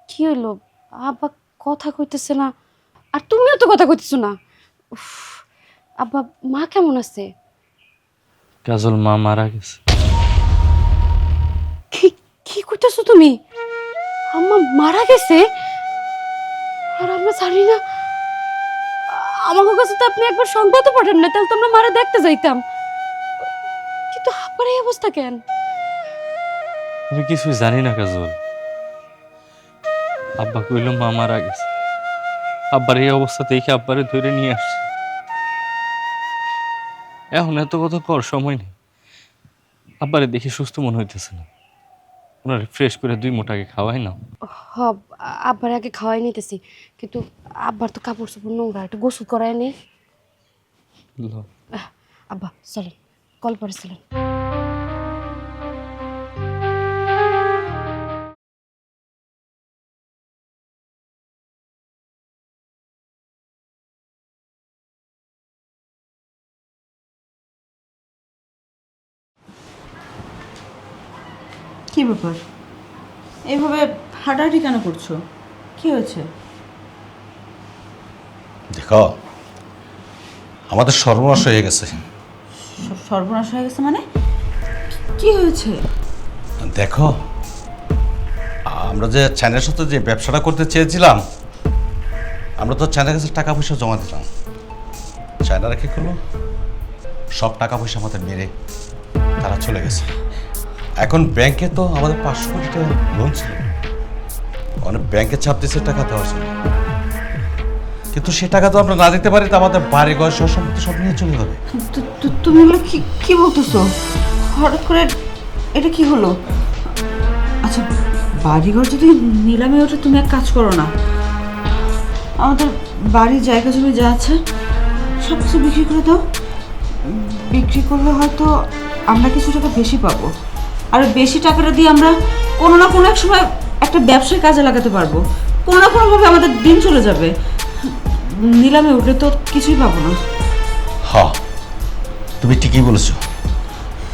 কি হলো? আব্বা কথা কইতেছে না, আর তুমিও তো কথা কইতেছো না। উফ, আব্বা মা কেমন আছে? কাজল মা মারা গেছে। কি কি কইতেছো তুমি? আম্মা মারা গেছে? আর আমরা জানি না। আমার কাছে তো আপনি একবার সংবাদ পাঠান না, তাহলে তো আমরা মারা দেখতে যাইতাম। কিন্তু আব্বার এই অবস্থা কেন? আমি কিছুই জানি না কাজল। আব্বা কইল মা মারা গেছে। আব্বার এই অবস্থা দেখে আব্বারে ধরে নিয়ে আসছে। এখন এত কথা কর সময় নেই। আব্বারে দেখে সুস্থ মনে হইতেছে না। ওনারে ফ্রেশ করে 2 মুঠ আগে খাওয়াই না। হ, আব্বার আগে খাওয়াই নিতেছি, কিন্তু আব্বার তো কাপড় চোপড় নোংরা, একটু গোসল করায় নেই। আব্বা চলেন, কল পরে চলেন। কি ব্যাপার, এইভাবে হাঁটাহাঁটি কেন করছো? কি হয়েছে? দেখো, আমাদের সর্বনাশ হয়ে গেছে। সর্বনাশ হয়ে গেছে মানে? কি হয়েছে? দেখো, আমরা যে চায়নার সাথে যে ব্যবসাটা করতে চেয়েছিলাম, আমরা তো চায়নার কাছে টাকা পয়সা জমা দিলাম। চায়নারা কি করলো? সব টাকা পয়সা আমাদের মেরে তারা চলে গেছে। এখন ব্যাংকে তো আমাদের 500 কোটি টাকা লোন ছিল, অনেক ব্যাংকে চাপ দিচ্ছে টাকা দেওয়ার জন্য। কিন্তু সে টাকা তো আমরা না দিতে পারি, তো আমাদের বাড়ি ঘর সহ সম্পত্তি সব নিয়ে চলে যাবে। তুমি এগুলো কি বলতেছো? হঠাৎ করে এটা কি হলো? আচ্ছা, বাড়িঘর যদি নিলামে ওঠে, তুমি এক কাজ করো না, আমাদের বাড়ির জায়গা জমি যা আছে সব কিছু বিক্রি করে দাও। বিক্রি করলে হয়তো আমরা কিছু টাকা বেশি পাবো, আর ওই বেশি টাকাটা দিয়ে আমরা কোনো না কোনো এক সময় একটা ব্যবসায় কাজে লাগাতে পারবো। কোনো না কোনোভাবে আমাদের দিন চলে যাবে। নিলামে উঠলে তো কিছুই পাবো না। হ্যাঁ, তুমি ঠিকই বলেছো।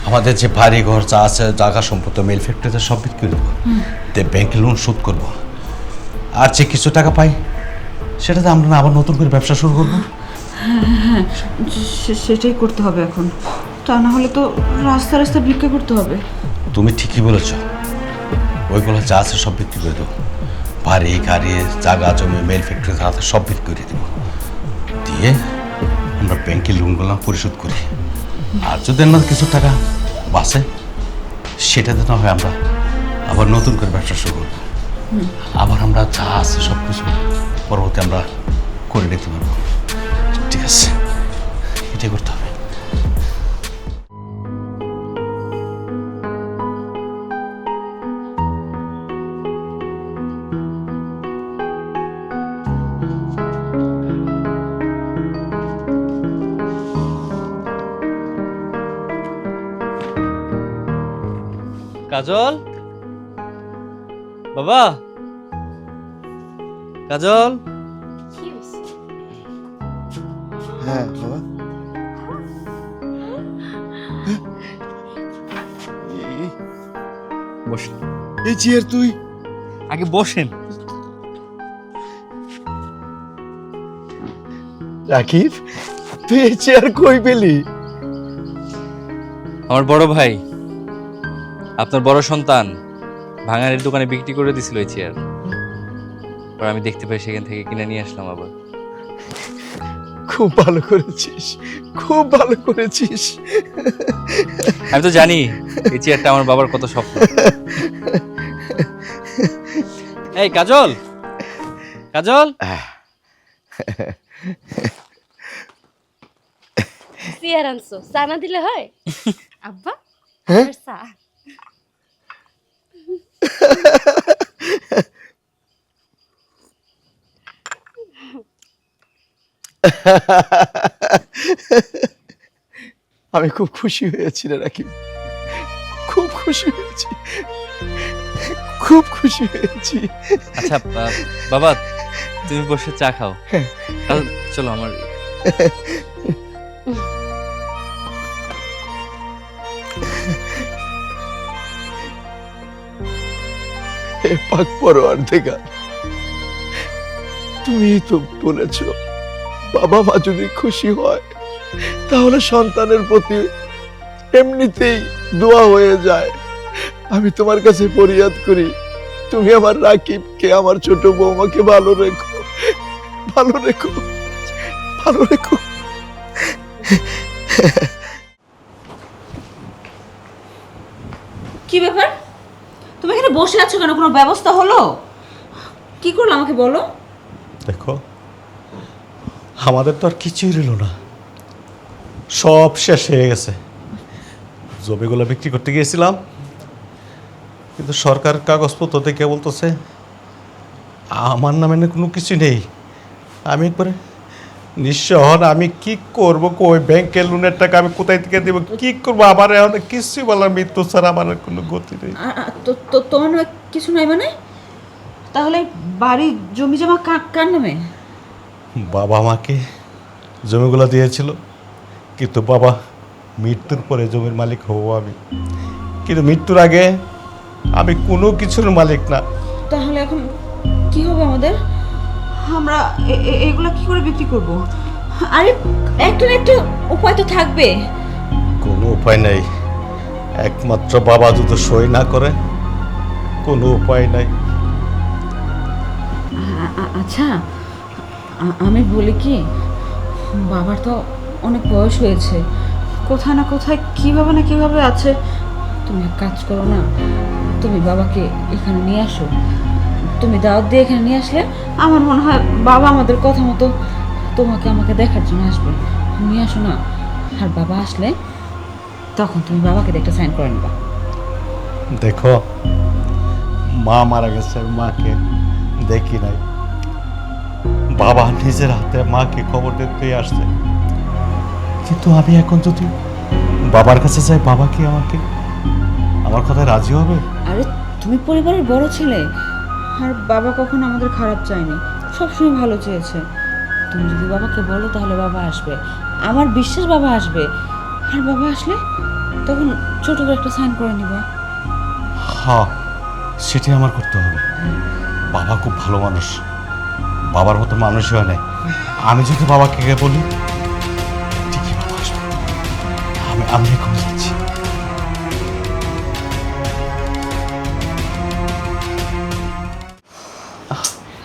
আমাদের যে বাড়ি ঘর যা আছে, জায়গা সম্পত্তি, মিল ফ্যাক্টরিতে সব বিক্রি করবো, ব্যাংকে লোন শোধ করবো, আর যে কিছু টাকা পাই সেটাতে আমরা না আবার নতুন করে ব্যবসা শুরু করবো। হ্যাঁ, সেটাই করতে হবে এখন, তা না হলে তো রাস্তা রাস্তা ভিক্ষা করতে হবে। তুমি ঠিকই বলেছো, ওইগুলো যা আছে সব বিক্রি করে দেবো। বাড়ি গাড়ি জায়গা জমি মিল ফ্যাক্টরি যা আছে সব বিক্রি করে দেবো, দিয়ে আমরা ব্যাংকের লোনগুলো পরিশোধ করি। আর যদি আমার কিছু টাকা বাঁচে সেটাতে না হয় আমরা আবার নতুন করে ব্যবসা শুরু করবো। আবার আমরা যা আছে সব কিছু পরবর্তী আমরা করে নিতে পারবো। ঠিক আছে, এটাই করতে হবে। কাজল, বাবা, কাজল। হ্যাঁ বাবা। বসেন, এই চেয়ার তুই আগে বসেন। রাকিব, তুই এই চেয়ার কই পেলি? আমার বড় ভাই, আপনার বড় সন্তান ভাঙারের দোকানে বিক্রি করে দিছিল এই চেয়ার, পর আমি দেখতে পাই সেখান থেকে কিনে নিয়ে আসলাম আবার। খুব ভালো করেছিস, খুব ভালো করেছিস। আমি তো জানি এই চেয়ারটা আমার বাবার কত স্বপ্ন। এই কাজল, কাজল, চেয়ার আনছো, চা না দিলে হয়? আব্বা আর চা। আমি খুব খুশি হয়েছি রে রাকিব, খুব খুশি হয়েছি, খুব খুশি হয়েছি। আচ্ছা বাবা, তুমি বসে চা খাও। চলো আমার। হে পাক পরোয়ার দিগার, তুমি তো বলেছ বাবা মা যদি খুশি হয় তাহলে সন্তানের প্রতি এমনিতেই দোয়া হয়ে যায়। আমি তোমার কাছে ফরিয়াদ করি, তুমি আমার রাকিবকে, আমার ছোট বৌমাকে ভালো রেখো, ভালো রেখো, ভালো রেখো। কি ব্যাপার, তুমি এখানে বসে আছো কেন? কোনো ব্যবস্থা হলো? কি করলো আমাকে বলো। দেখো, আমাদের তো আর কিছুই রইল না, সব শেষ হয়ে গেছে। জমিগুলো বিক্রি করতে গিয়েছিলাম, কিন্তু সরকার কাগজপত্র দেখে বলতেছে আমার নামে না কোনো কিছু নেই। আমি একবারে নিঃস্ব। আমি কি করবো? ওই ব্যাংকের লোনের টাকা আমি কোথায় থেকে দেবো? কি করবো? আমার এখন কিছুই বলার, মৃত্যু ছাড়া আমার আর কোনো গতি নেই। তোমার নামে কিছু নাই মানে? তাহলে বাড়ি জমি জমা কার নামে? বাবা আমাকে জমিগুলো দিয়েছিল, কিন্তু বাবা মৃত্যুর পরে জমির মালিক হবো আমি, কিন্তু মৃত্যুর আগে আমি কোনো কিছুর মালিক না। তাহলে এখন কি হবে আমাদের? আমরা এগুলা কি করে বিক্রি করব? আরে একটা না একটা উপায় তো থাকবে। কোনো উপায় নেই, একমাত্র বাবা যদি সই না করে কোনো উপায় নাই। আচ্ছা, আমি বলি কি, বাবার তো অনেক বয়স হয়েছে, কোথায় না কোথায় কিভাবে না কিভাবে আছে। তুমি এক কাজ করো না, তুমি বাবাকে এখানে নিয়ে আসো। তুমি দাওয়াত দিয়ে এখানে নিয়ে আসলে আমার মনে হয় বাবা আমাদের কথা মতো তোমাকে আমাকে দেখার জন্য আসবে। নিয়ে আসো না। আর বাবা আসলে তখন তুমি বাবাকে একটা সাইন করে নেবা। দেখো, মা মারা গেছে, মাকে দেখি নাই। বাবা নিজের হাতে মাকে খবর দিতে আসছে, কিন্তু আমি এখন যদি বাবার কাছে যাই, বাবা কি আমাকে আমার কথায় রাজি হবে? আরে তুমি পরিবারের বড় ছেলে, আর বাবা কখনো আমাদের খারাপ চায়নি, সবসময় ভালো চেয়েছে। তুমি যদি বাবাকে বলো তাহলে বাবা আসবে, আমার বিশ্বাস বাবা আসবে। আর বাবা আসলে তখন ছোট করে একটা সাইন করে নিবা। হ্যাঁ, সেটাই আমার করতে হবে। বাবা খুব ভালো মানুষ, বাবার মতো মানুষ হয় নাই। আমি যদি বাবাকে গিয়ে বলি, ঠিকই বাবা আসবে। আমি এখন যাচ্ছি।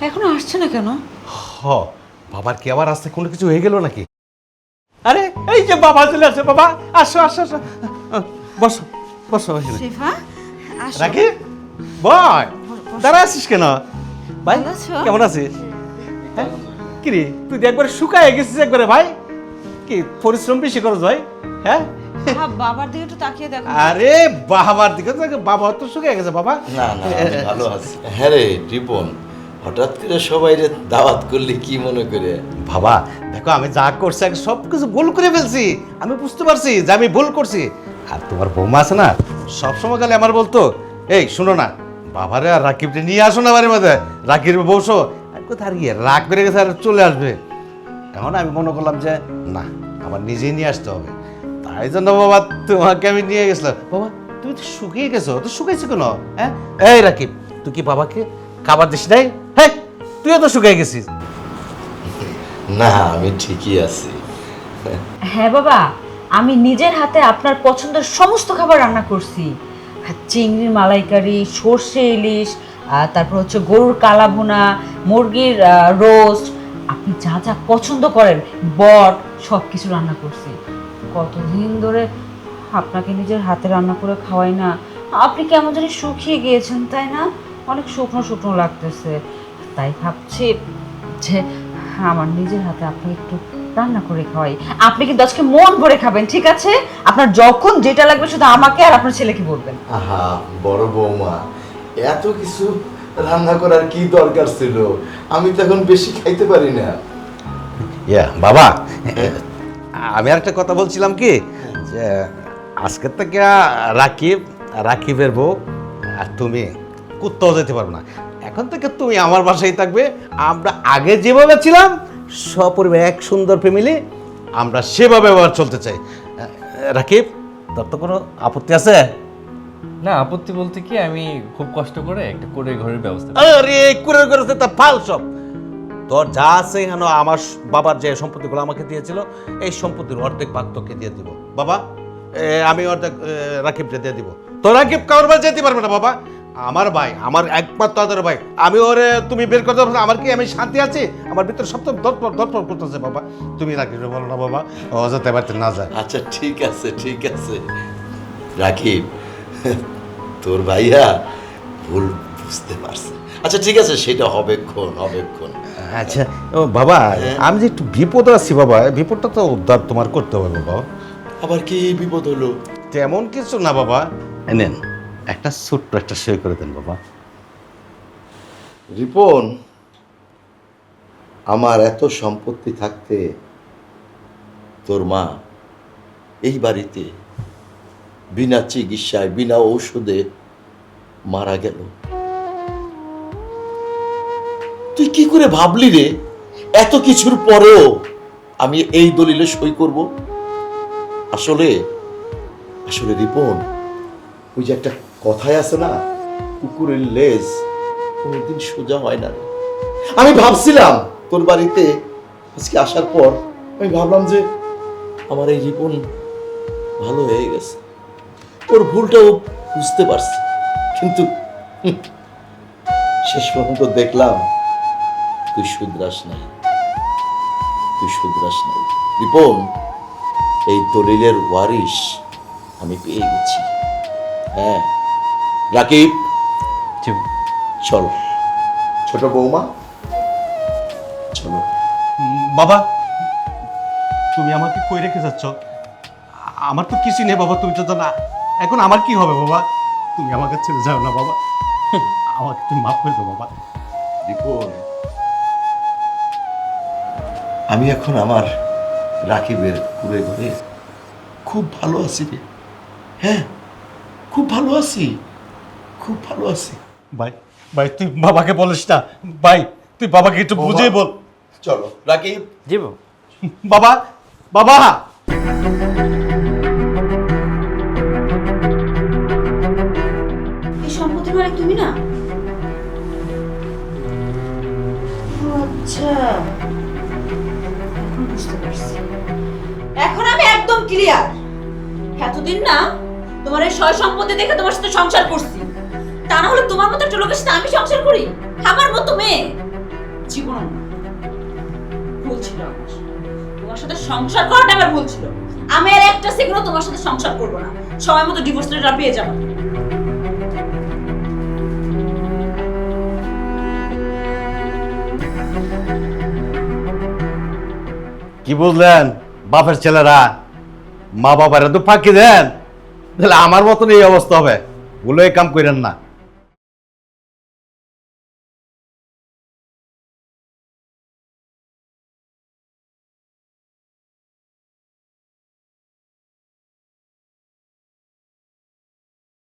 এখনো আসছে না কেন? বাবার কি আবার আসতে কোনো কিছু হয়ে গেল নাকি? আরে এই যে বাবা চলে আসে। বাবা আসো আসো আসো, বসো বসো। শেফা আসো। রাখি বয়, দাঁড়া আছিস কেন ভাই? ভালো আছো? কেমন আছিস? হ্যাঁ, কি রে তুই একবারে শুকায় গেছিস একবারে ভাই। কি পরিশ্রম বেশি করছ ভাই? হ্যাঁ, বাবার দিকে একটু তাকিয়ে দেখো। আরে বাবার দিকে তো, বাবা তো শুকিয়ে গেছে বাবা। না না, আমি ভালো আছি। হ্যাঁ রে রিপন, হঠাৎ করে সবাই দাওয়াত করলে কি মনে করে? বাবা দেখো, আমি যা করছি আমি সব কিছু ভুল করে ফেলছি। আমি বুঝতে পারছি যে আমি ভুল করছি। আর তোমার বৌমা আছে না, সবসময় গেলে আমার বলতো, এই শোনো না, বাবারে আর রাকিবকে নিয়ে আসো না বাড়ির মধ্যে, রাকিব বসো। আর কোথায় গিয়ে রাগ করে গেছে আর চলে আসবে। এখন আমি মনে করলাম যে না, আমার নিজেই নিয়ে আসতে হবে। তাই জন্য বাবা তোমাকে আমি নিয়ে গেছিলাম। বাবা তুমি তো শুকিয়ে গেছো, তো শুকাইছো কেন? হ্যাঁ, এই রাকিব, তুই কি বাবাকে খাবার দিস নাই? হ্যাঁ, তুইও তো শুকিয়ে গেছিস। না, আমি ঠিকই আছি। হ্যাঁ বাবা, আমি নিজের হাতে আপনার পছন্দের সমস্ত খাবার রান্না করছি। চিংড়ির মালাইকারি, সর্ষে ইলিশ, তারপর হচ্ছে গরুর কালা ভুনা, মুরগির রোস্ট, আপনি যা যা পছন্দ করেন, বট, সব কিছু রান্না করছি। কতদিন ধরে আপনাকে নিজের হাতে রান্না করে খাওয়াই না। আপনি কেমন জানি শুকিয়ে গিয়েছেন, তাই না? অনেক শুকনো শুকনো লাগতেছে। তাই ভাবছি যে আমার নিজের হাতে আপনি একটু রান্না করে খাওয়াই। আপনি কিন্তু আজকে মন ভরে খাবেন, ঠিক আছে? আপনার যখন যেটা লাগবে শুধু আমাকে আর আপনার ছেলেকে বলবেন। আহা বড় বৌমা, এত কিছু রান্না করার কি দরকার ছিল? আমি তো এখন বেশি খাইতে পারি না। বাবা, আমি আর একটা কথা বলছিলাম কি, যে আজকের থেকে রাকিবের বউ আর তুমি কোথাও যেতে পারবে না। এখন থেকে তুমি আমার বাসায় থাকবে। আমরা আগে যেভাবে ছিলাম সপরিবার এক সুন্দর ফ্যামিলি, আমরা সেভাবে আবার চলতে চাই। রাকিব, তোর তো কোনো আপত্তি আছে? না, আপত্তি বলতে কি, আমি খুব কষ্ট করে একটা করে ঘরের ব্যবস্থা আরে করে করেছে তা ফাল সব। তোর যা আছে কেন, আমার বাবার যে সম্পত্তিগুলো আমাকে দিয়েছিল, এই সম্পত্তির অর্ধেক ভাগ তোকে দিয়ে দিব বাবা। আমি অর্ধেক রাকিবকে দিয়ে দিব। তো রাকিব কারোর বাড়ি যেতে পারবে না বাবা। আমার ভাই, আমার একমাত্র আদর ভাই। আমি ওরে তুমি বের করতে পারছো, আমার কি আমি শান্তি আছি? আমার ভিতরে সব তো দরপর করতেছে বাবা। তুমি রাকিব বলো না বাবা, ও যেতে পারতে না যায়। আচ্ছা ঠিক আছে ঠিক আছে রাকিব, তোর ভাইয়া ভুল বুঝতে পারছে। আচ্ছা ঠিক আছে, সেটা হবেক্ষণ। আচ্ছা ও বাবা, আমি যে একটু বিপদ আছি বাবা, বিপদটা তো উদ্ধার তোমার করতে হবে বাবা। আবার কি বিপদ হলো? তেমন কিছু না বাবা। নেন একটা ছোট্ট একটা সই করে দেন বাবা। রিপন, আমার এত সম্পত্তি থাকতে তোর মা এই বাড়িতে বিনা চিকিৎসায়, বিনা ঔষধে মারা গেল। তুই কি করে ভাবলি রে, এত কিছুর পরেও আমি এই দলিলে সই করব? আসলে রিপন, ওই যে একটা কথায় আছে না, কুকুরের লেজ কোনোদিন সোজা হয় না রে। আমি ভাবছিলাম তোর বাড়িতে আজকে আসার পর, আমি ভাবলাম যে আমার এই রিপন ভালো হয়ে গেছে, ওর ভুলটাও বুঝতে পারছি। কিন্তু শেষ পর্যন্ত দেখলাম তুই শুধরাস নাই। রিপন, এই দলিলের ওয়ারিশ আমি পেয়ে গেছি। হ্যাঁ রাকিব, চল ছোট বৌমা, চলো। বাবা তুমি আমাকে কই রেখে যাচ্ছ? আমার তো কিছু নেই বাবা, তুমি তো জানা। এখন আমার কি হবে বাবা? তুমি আমাকে ছেড়ে যাও না বাবা, আমাকে তুমি মাফ করে দাও বাবা। রিপন, আমি এখন আমার রাকিবের কুড়ে ঘরে খুব ভালো আছি রে। হ্যাঁ, খুব ভালো আছি, খুব ভালো আছি। ভাই ভাই তুই বাবাকে বলিস না ভাই, তুই বাবাকে একটু বুঝিয়ে বল। চলো রাকিব। জীব বাবা বাবা এই সম্পত্তির মালিক তুমি না? ও আচ্ছা, এখন বুঝতে পারছি। এখন আমি একদম ক্লিয়ার। এতদিন না তোমার এই সয় সম্পত্তি দেখে তোমার সাথে সংসার করছি, তা না হলে তোমার মতো একটা লোকের সাথে আমি সংসার করি? আমার মতো মেয়ে জীবন ভুল ছিল আমার। তোমার সাথে সংসার করাটা আমার ভুল ছিল। আমি আর একটা সেকেন্ডও তোমার সাথে সংসার করবো না। সময় মতো ডিভোর্স লেটার পেয়ে যাবো। কি বুঝলেন বাপের ছেলেরা? মা বাবারা তো ফাঁকি দেন, তাহলে আমার মতন এই অবস্থা হবে। ভুলে কাম করেন না।